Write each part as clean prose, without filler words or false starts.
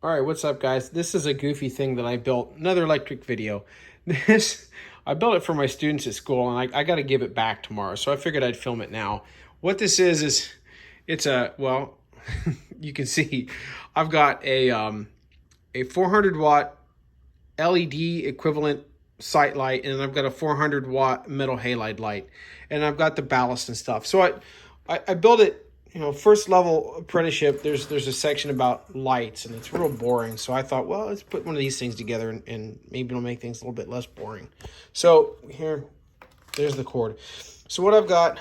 All right, what's up, guys? This is a goofy thing that I built, another electric video. This, I built it for my students at school, and I got to give it back tomorrow, so I figured I'd film it now. What this is it's a, well, you can see, I've got a 400 watt LED equivalent sight light, and I've got a 400 watt metal halide light, and I've got the ballast and stuff. So I built it, first level apprenticeship. There's a section about lights, and it's real boring. So I thought, well, let's put one of these things together, and maybe it'll make things a little bit less boring. So there's the cord. So what I've got,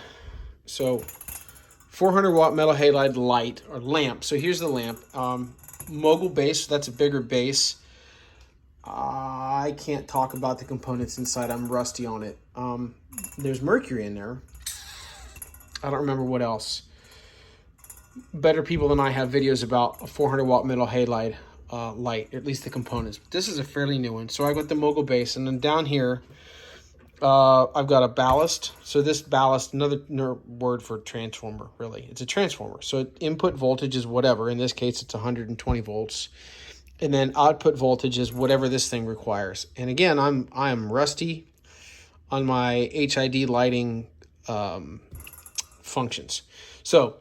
400 watt metal halide light or lamp. So here's the lamp. Mogul base. That's a bigger base. I can't talk about the components inside. I'm rusty on it. There's mercury in there. I don't remember what else. Better people than I have videos about a 400 watt metal halide light, at least the components. But this is a fairly new one. So I got the Mogul base, and then down here, I've got a ballast. So this ballast, another word for transformer, really. It's a transformer. So input voltage is whatever. In this case, it's 120 volts. And then output voltage is whatever this thing requires. And again, I am rusty on my HID lighting functions. So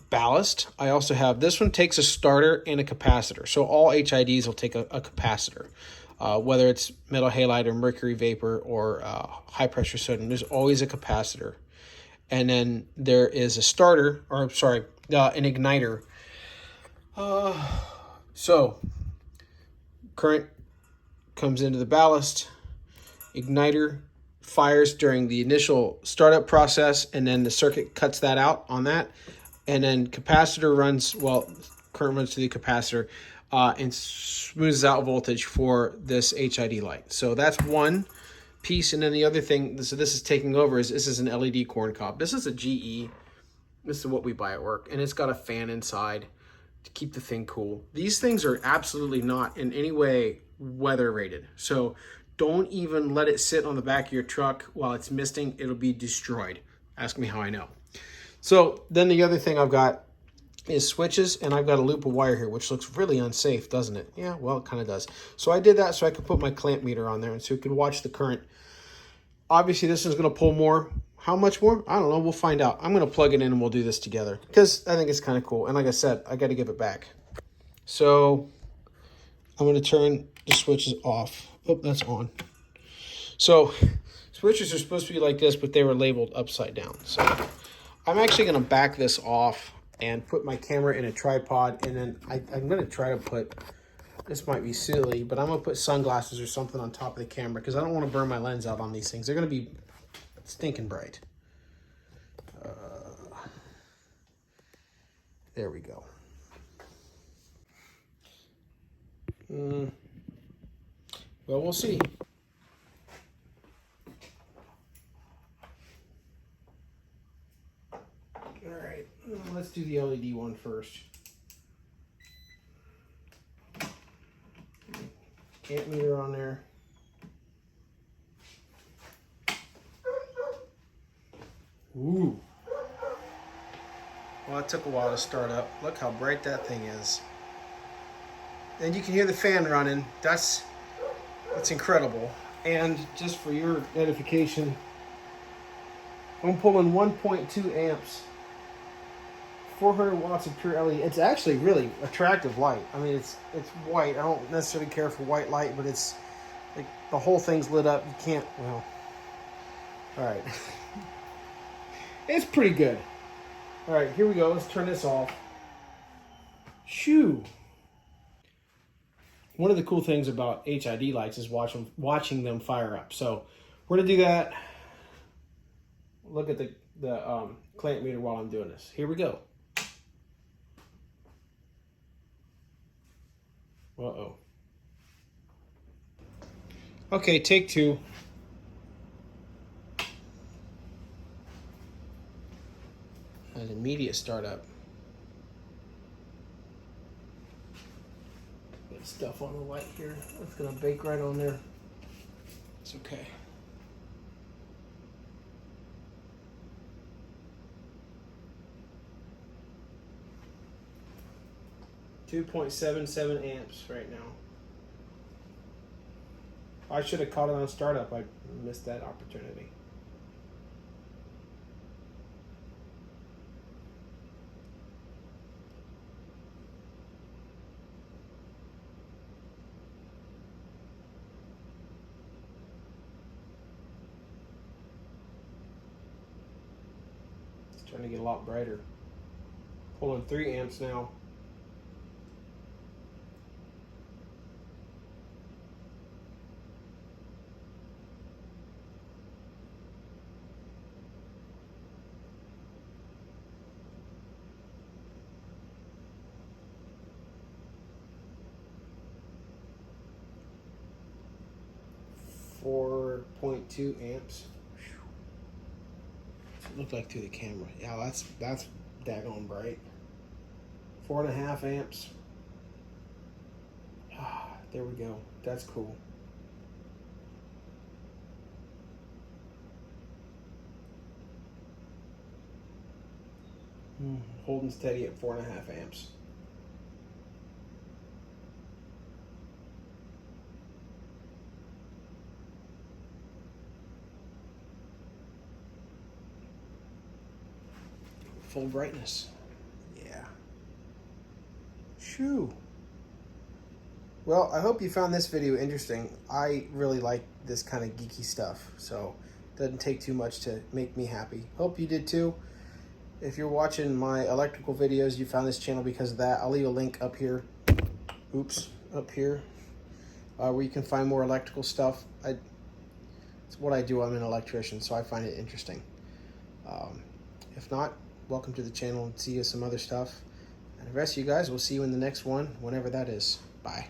ballast, I also have, this one takes a starter and a capacitor. So all HIDs will take a capacitor. Whether it's metal halide or mercury vapor or high pressure sodium, there's always a capacitor. And then there is a starter, or sorry, an igniter. So current comes into the ballast, igniter fires during the initial startup process, and then the circuit cuts that out on that. And then capacitor runs, current runs to the capacitor and smooths out voltage for this HID light. So that's one piece. And then the other thing, so this is taking over, is this is an LED Corncob. This is a GE. This is what we buy at work. And it's got a fan inside to keep the thing cool. These things are absolutely not in any way weather rated. So don't even let it sit on the back of your truck while it's misting. It'll be destroyed. Ask me how I know. So then the other thing I've got is switches, and I've got a loop of wire here, which looks really unsafe, doesn't it? Yeah, well, it kind of does. So I did that so I could put my clamp meter on there and so you could watch the current. Obviously, this is going to pull more. How much more? I don't know. We'll find out. I'm going to plug it in and we'll do this together because I think it's kind of cool. And like I said, I got to give it back. So I'm going to turn the switches off. Oh, that's on. So switches are supposed to be like this, but they were labeled upside down. So I'm actually going to back this off and put my camera in a tripod. And then I'm going to try to put, this might be silly, but I'm going to put sunglasses or something on top of the camera because I don't want to burn my lens out on these things. They're going to be stinking bright. There we go. Well, we'll see. All right, let's do the LED one first. Amp meter on there. Ooh. Well, it took a while to start up. Look how bright that thing is. And you can hear the fan running. That's incredible. And just for your edification, I'm pulling 1.2 amps, 400 watts of pure LED. It's actually really attractive light. I mean, it's white. I don't necessarily care for white light, but it's like the whole thing's lit up. You can't, well, all right. It's pretty good. All right, here we go. Let's turn this off. Shoo. One of the cool things about HID lights is watching them fire up. So we're gonna do that. Look at the clamp meter while I'm doing this. Here we go. Uh-oh. Okay, take two. An immediate startup. Got stuff on the light here. It's gonna bake right on there. It's okay. 2.77 amps right now. I should have caught it on startup. I missed that opportunity. It's starting to get a lot brighter. Pulling 3 amps now. .2 amps. It looked like through the camera. Yeah, that's daggone bright. 4.5 amps. There we go. That's cool. Holding steady at 4.5 amps. Full brightness. Yeah. Shoo. Well, I hope you found this video interesting. I really like this kind of geeky stuff, so it doesn't take too much to make me happy. Hope you did too. If you're watching my electrical videos, you found this channel because of that. I'll leave a link up here. Oops, up here, where you can find more electrical stuff. It's what I do. I'm an electrician, so I find it interesting. If not, welcome to the channel and see you some other stuff. And the rest of you guys, we'll see you in the next one, whenever that is. Bye.